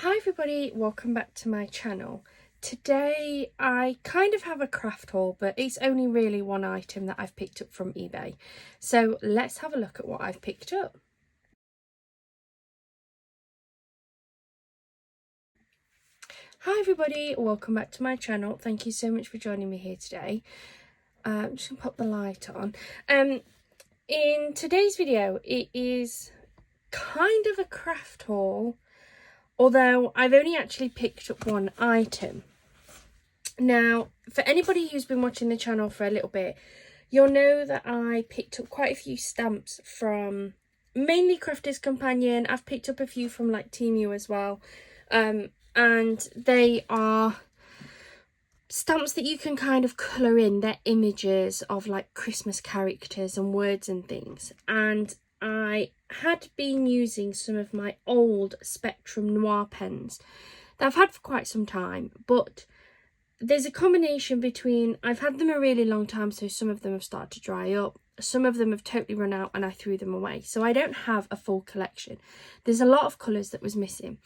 Hi everybody, welcome back to my channel. Today I kind of have a craft haul, but it's only really one item that I've picked up from eBay. So let's have a look at what I've picked up. Hi everybody, welcome back to my channel. Thank you so much for joining me here today. I'm just going to pop the light on. In today's video, it is kind of a craft haul, although I've only actually picked up one item. Now, for anybody who's been watching the channel for a little bit, you'll know that I picked up quite a few stamps from mainly Crafter's Companion. I've picked up a few from like Temu as well. And they are stamps that you can kind of colour in. They're images of like Christmas characters and words and things. And I had been using some of my old Spectrum Noir pens that I've had for quite some time, but there's a combination between, I've had them a really long time, so some of them have started to dry up, some of them have totally run out and I threw them away, so I don't have a full collection. There's a lot of colours that was missing,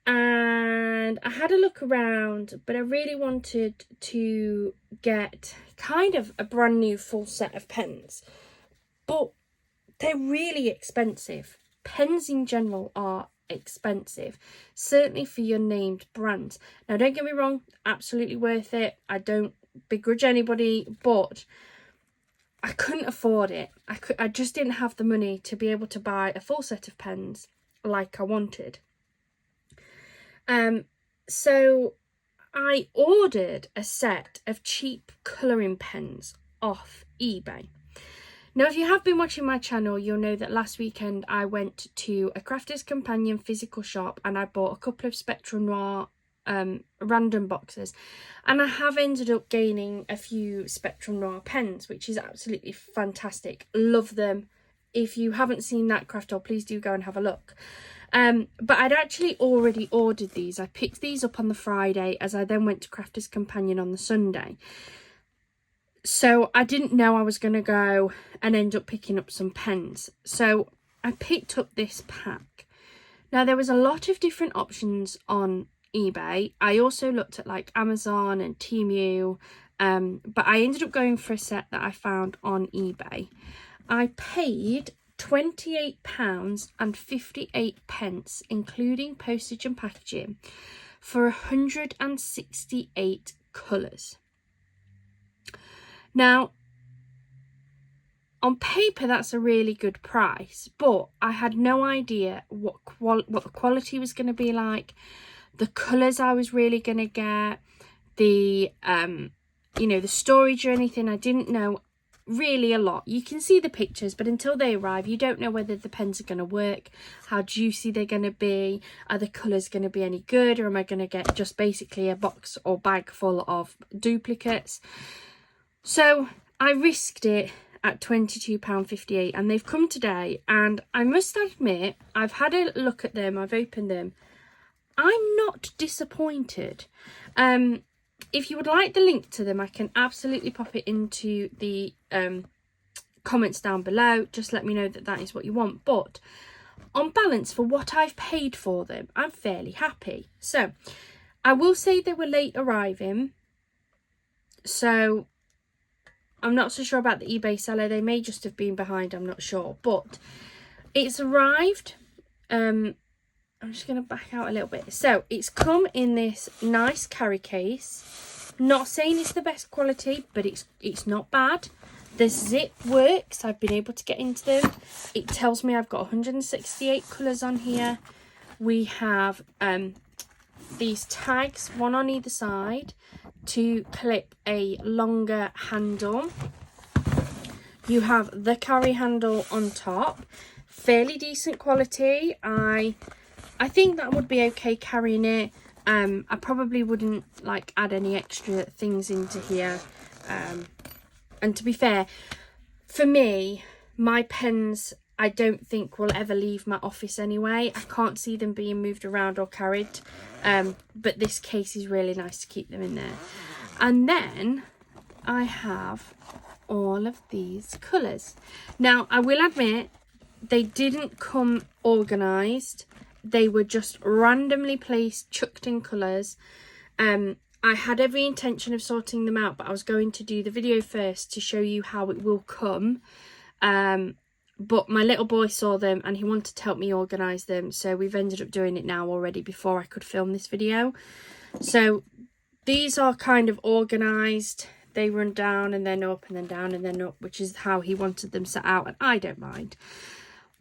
and I had a look around, but I really wanted to get kind of a brand new full set of pens, but they're really expensive. Pens in general are expensive, certainly for your named brands. Now don't get me wrong, absolutely worth it. I don't begrudge anybody, but I couldn't afford it. I just didn't have the money to be able to buy a full set of pens like I wanted. So I ordered a set of cheap colouring pens off eBay. Now, if you have been watching my channel, you'll know that last weekend I went to a Crafter's Companion physical shop and I bought a couple of Spectrum Noir random boxes. And I have ended up gaining a few Spectrum Noir pens, which is absolutely fantastic. Love them. If you haven't seen that craft haul, please do go and have a look. But I'd actually already ordered these. I picked these up on the Friday as I then went to Crafter's Companion on the Sunday. So I didn't know I was going to go and end up picking up some pens. So I picked up this pack. Now there was a lot of different options on eBay. I also looked at like Amazon and Temu. But I ended up going for a set that I found on eBay. I paid £28.58, including postage and packaging, for 168 colours. Now, on paper, that's a really good price, but I had no idea what the quality was going to be like, the colours I was really going to get, the, the storage or anything. I didn't know really a lot. You can see the pictures, but until they arrive, you don't know whether the pens are going to work, how juicy they're going to be, are the colours going to be any good, or am I going to get just basically a box or bag full of duplicates? So I risked it at £22.58 and they've come today, and I must admit, I've had a look at them, I've opened them. I'm not disappointed. If you would like the link to them, I can absolutely pop it into the comments down below. Just let me know that that is what you want. But on balance, for what I've paid for them, I'm fairly happy. So I will say they were late arriving. So I'm not so sure about the eBay seller. They may just have been behind, I'm not sure. But it's arrived. I'm just going to back out a little bit. So it's come in this nice carry case. Not saying it's the best quality, but it's not bad. The zip works. I've been able to get into them. It tells me I've got 168 colours on here. We have these tags, one on either side, to clip a longer handle. You have the carry handle on top. Fairly decent quality. I think that would be okay carrying it. I probably wouldn't like add any extra things into here. And to be fair, for me, my pens I don't think will ever leave my office anyway. I can't see them being moved around or carried. But this case is really nice to keep them in there. And then I have all of these colours. Now, I will admit, they didn't come organised. they were just randomly placed, chucked in colours. I had every intention of sorting them out, but I was going to do the video first to show you how it will come. But my little boy saw them and he wanted to help me organise them, so we've ended up doing it now already before I could film this video. So these are kind of organised. They run down and then up and then down and then up, which is how he wanted them set out, and I don't mind.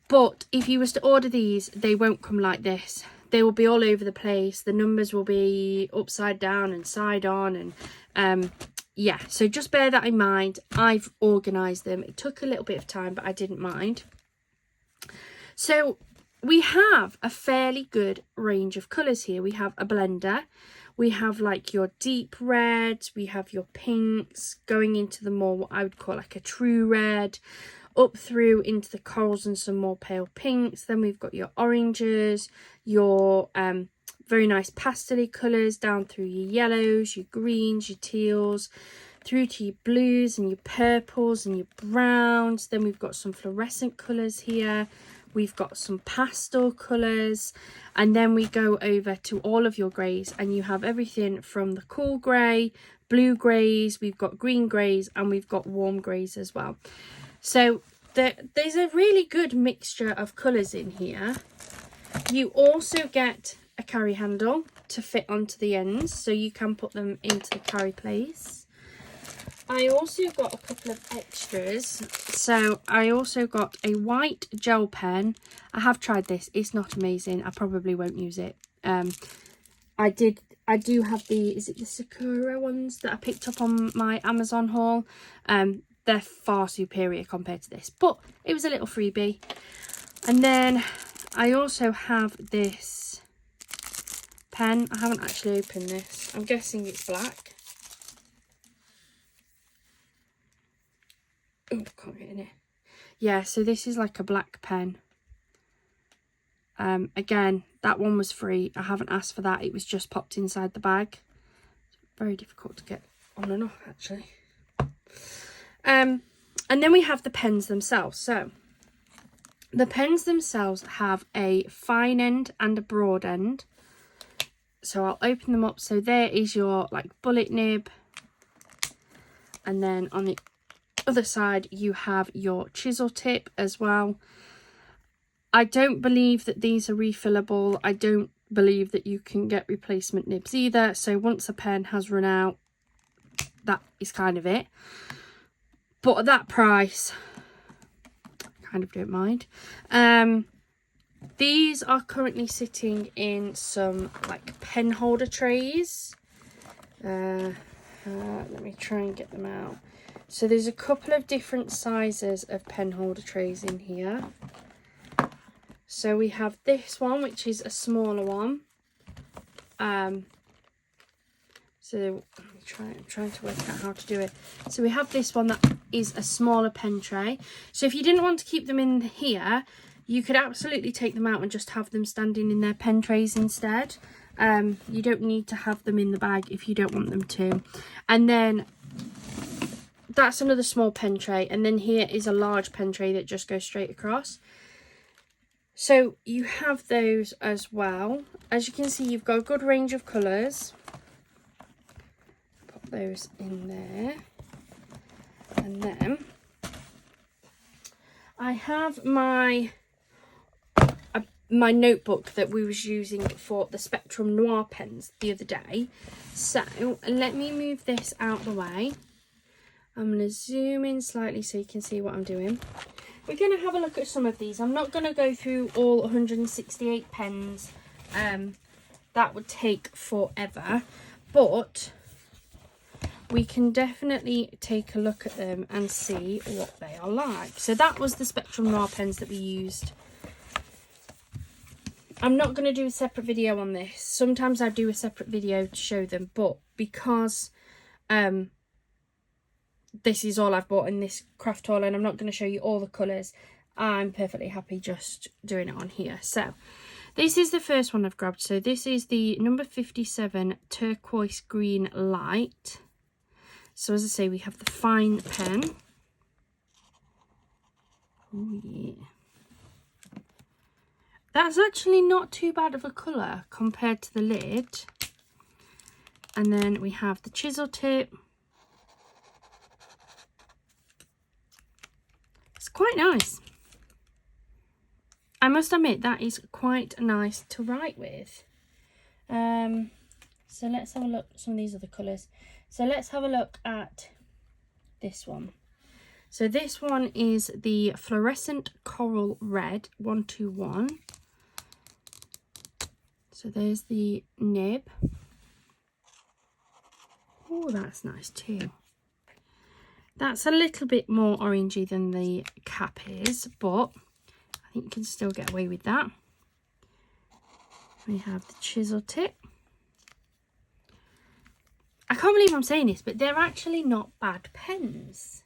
But if you was to order these, they won't come like this. They will be all over the place. The numbers will be upside down and side on, and yeah, so just bear that in mind. I've organised them. It took a little bit of time, but I didn't mind. So we have a fairly good range of colours here. We have a blender. We have like your deep reds. We have your pinks going into the more what I would call like a true red, up through into the corals and some more pale pinks. Then we've got your oranges, your very nice pastel colours, down through your yellows, your greens, your teals, through to your blues and your purples and your browns. Then we've got some fluorescent colours here. We've got some pastel colours, and then we go over to all of your greys, and you have everything from the cool grey, blue greys, we've got green greys, and we've got warm greys as well. So there's a really good mixture of colours in here. You also get a carry handle to fit onto the ends, so you can put them into the carry place. I also got a couple of extras. So I also got a white gel pen. I have tried this. It's not amazing. I probably won't use it. I do have the, is it the Sakura ones that I picked up on my Amazon haul? They're far superior compared to this, but it was a little freebie. And then I also have this pen. I haven't actually opened this. I'm guessing it's black. Oh, can't get in it. Yeah, so this is like a black pen. Again, that one was free. I haven't asked for that. It was just popped inside the bag. Very difficult to get on and off, actually. And then we have the pens themselves. So the pens themselves have a fine end and a broad end. So I'll open them up. So there is your like bullet nib, and then on the other side you have your chisel tip as well. I don't believe that these are refillable. I don't believe that you can get replacement nibs either. So once a pen has run out, that is kind of it. But at that price, I kind of don't mind. These are currently sitting in some like pen holder trays. Let me try and get them out. So there's a couple of different sizes of pen holder trays in here. So we have this one, which is a smaller one. So I'm trying to work out how to do it. So we have this one that is a smaller pen tray. So if you didn't want to keep them in here, you could absolutely take them out and just have them standing in their pen trays instead. You don't need to have them in the bag if you don't want them to. And then that's another small pen tray, and then here is a large pen tray that just goes straight across. So you have those as well. As you can see, you've got a good range of colours. Put those in there. And then I have my notebook that we was using for the Spectrum Noir pens the other day. So let me move this out of the way. I'm going to zoom in slightly so you can see what I'm doing. We're going to have a look at some of these. I'm not going to go through all 168 pens. That would take forever. But we can definitely take a look at them and see what they are like. So that was the Spectrum Noir pens that we used. I'm not going to do a separate video on this. Sometimes I do a separate video to show them. But because this is all I've bought in this craft haul, and I'm not going to show you all the colours, I'm perfectly happy just doing it on here. So this is the first one I've grabbed. So this is the number 57 turquoise green light. So as I say, we have the fine pen. Oh yeah. That's actually not too bad of a colour compared to the lid. And then we have the chisel tip. It's quite nice. I must admit that is quite nice to write with. So let's have a look at some of these other colours. So let's have a look at this one. So this one is the Fluorescent Coral Red 121. So there's the nib. Oh, that's nice too. That's a little bit more orangey than the cap is, but I think you can still get away with that. We have the chisel tip. I can't believe I'm saying this, but they're actually not bad pens.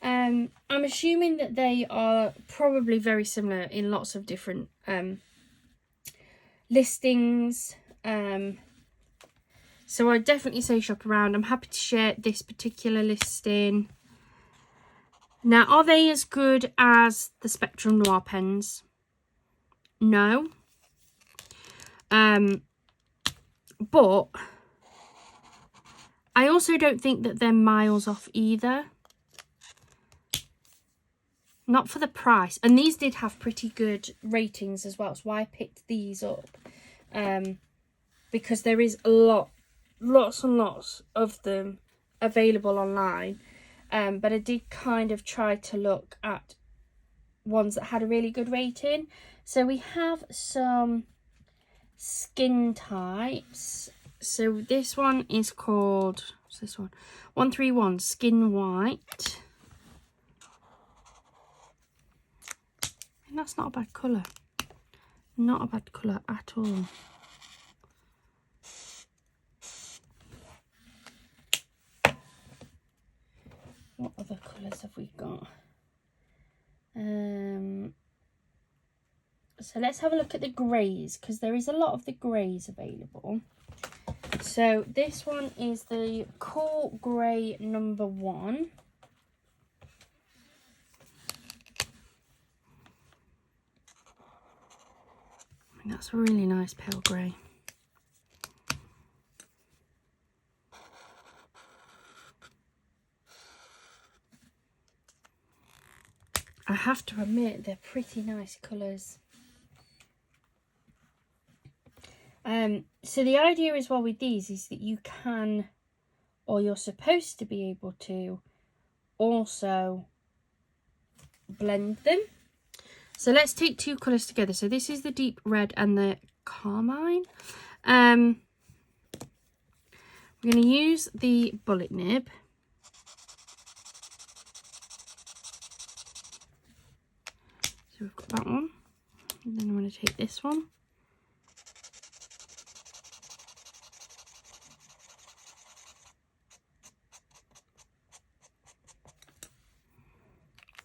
I'm assuming that they are probably very similar in lots of different listings. So I definitely say shop around. I'm happy to share this particular listing. Now, are they as good as the Spectrum Noir pens? No. But I also don't think that they're miles off either. Not for the price. And these did have pretty good ratings as well. That's why I picked these up. Because there is lots and lots of them available online. But I did kind of try to look at ones that had a really good rating. So we have some skin types. So this one is called, what's this one? 131 Skin White. And that's not a bad colour. Not a bad colour at all. What other colours have we got? So let's have a look at the greys, because there is a lot of the greys available. So this one is the Cool Grey number 1. And that's a really nice pale grey. I have to admit, they're pretty nice colours. So the idea as well with these is that you can, or you're supposed to be able to, also blend them. So let's take two colours together. So this is the deep red and the carmine. We're going to use the bullet nib. So we've got that one. And then I'm going to take this one.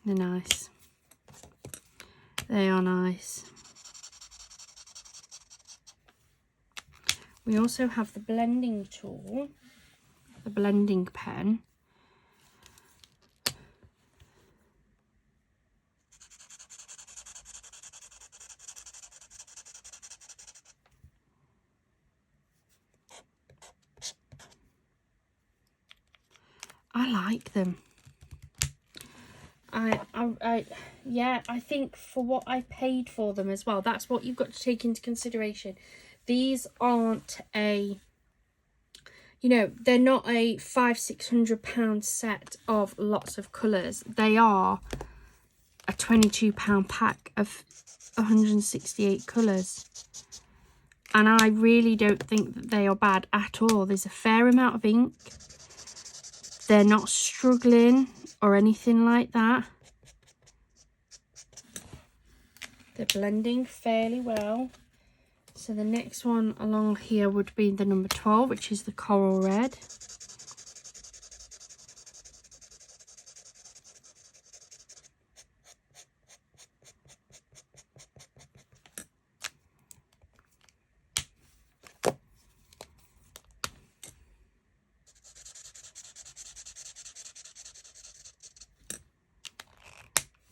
They're nice. They are nice. We also have the blending tool, the blending pen. I like them. Yeah, I think for what I paid for them as well, that's what you've got to take into consideration. These aren't a, you know, they're not a £500-600 set of lots of colours. They are a £22 pack of 168 colours. And I really don't think that they are bad at all. There's a fair amount of ink. They're not struggling or anything like that. They're blending fairly well. So the next one along here would be the number 12, which is the coral red.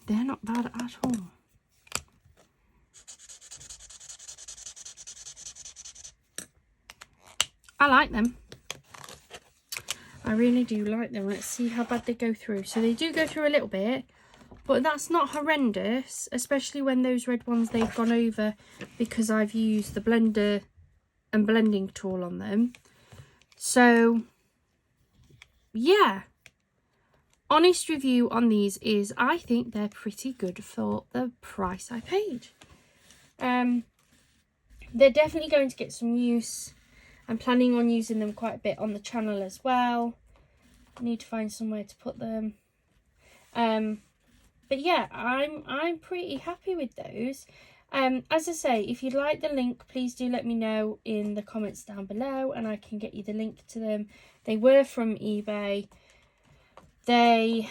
They're not bad at all. I like them. I really do like them. Let's see how bad they go through. So they do go through a little bit, but that's not horrendous, especially when those red ones, they've gone over because I've used the blender and blending tool on them. So yeah, honest review on these is I think they're pretty good for the price I paid. They're definitely going to get some use. I'm planning on using them quite a bit on the channel as well. I need to find somewhere to put them. But yeah, I'm pretty happy with those. As I say, if you'd like the link, please do let me know in the comments down below and I can get you the link to them. They were from eBay. They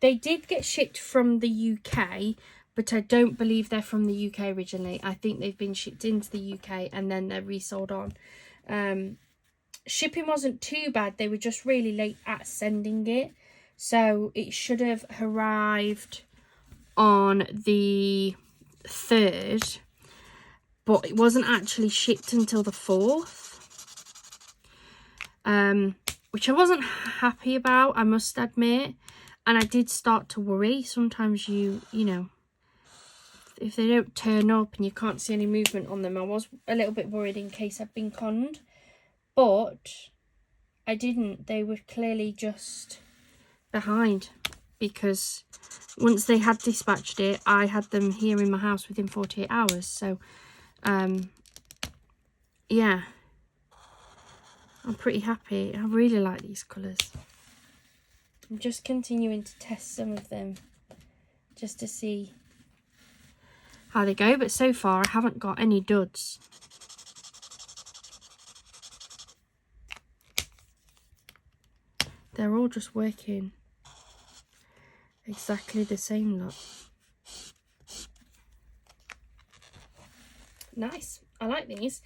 did get shipped from the UK, but I don't believe they're from the UK originally. I think they've been shipped into the UK and then they're resold on. Shipping wasn't too bad. They were just really late at sending it. So it should have arrived on the 3rd, but it wasn't actually shipped until the 4th. Which I wasn't happy about, I must admit. And I did start to worry. Sometimes you know, if they don't turn up and you can't see any movement on them, I was a little bit worried in case I'd been conned. But I didn't. They were clearly just behind, because once they had dispatched it, I had them here in my house within 48 hours. So, yeah, I'm pretty happy. I really like these colours. I'm just continuing to test some of them just to see how they go, but so far I haven't got any duds. They're all just working exactly the same, look. Nice. I like these.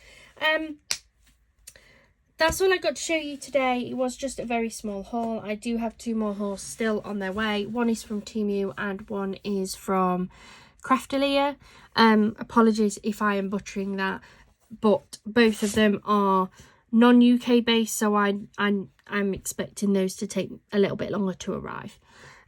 That's all I got to show you today. It was just a very small haul. I do have 2 more hauls still on their way. One is from Temu and one is from Craftalia. Apologies if I am butchering that, but both of them are non-UK based, so I'm expecting those to take a little bit longer to arrive.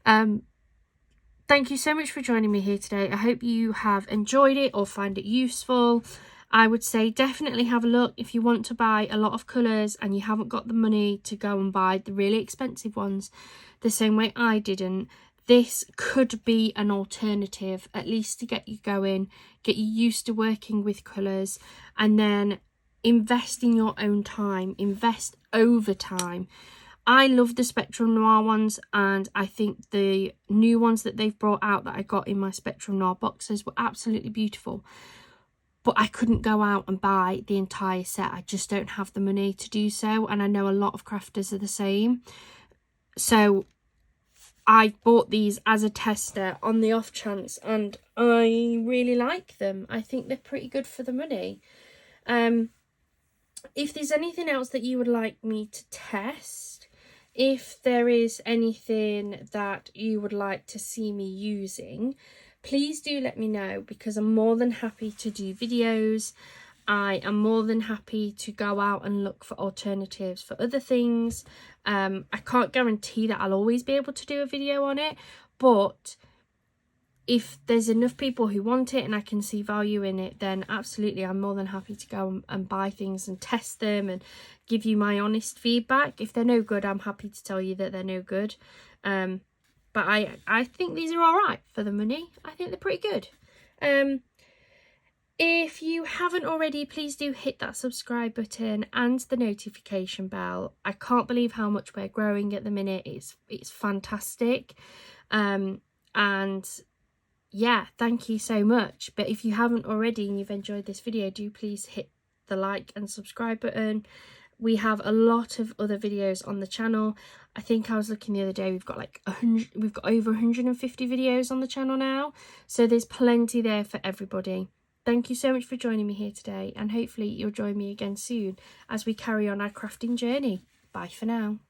Thank you so much for joining me here today. I hope you have enjoyed it or find it useful. I would say definitely have a look if you want to buy a lot of colours and you haven't got the money to go and buy the really expensive ones the same way I didn't. This could be an alternative, at least to get you going, get you used to working with colours, and then invest in your own time, invest over time. I love the Spectrum Noir ones, and I think the new ones that they've brought out that I got in my Spectrum Noir boxes were absolutely beautiful. But I couldn't go out and buy the entire set. I just don't have the money to do so, and I know a lot of crafters are the same. So I bought these as a tester on the off chance, and I really like them. I think they're pretty good for the money. If there's anything else that you would like me to test, if there is anything that you would like to see me using, please do let me know, because I'm more than happy to do videos. I am more than happy to go out and look for alternatives for other things. I can't guarantee that I'll always be able to do a video on it, but if there's enough people who want it and I can see value in it, then absolutely I'm more than happy to go and buy things and test them and give you my honest feedback. If they're no good, I'm happy to tell you that they're no good. But I think these are all right for the money. I think they're pretty good. If you haven't already, please do hit that subscribe button and the notification bell. I can't believe how much we're growing at the minute. It's fantastic. And yeah, thank you so much. But if you haven't already and you've enjoyed this video, do please hit the like and subscribe button. We have a lot of other videos on the channel. I think I was looking the other day, we've got like we've got over 150 videos on the channel now, so there's plenty there for everybody. Thank you so much for joining me here today, and hopefully you'll join me again soon as we carry on our crafting journey. Bye for now.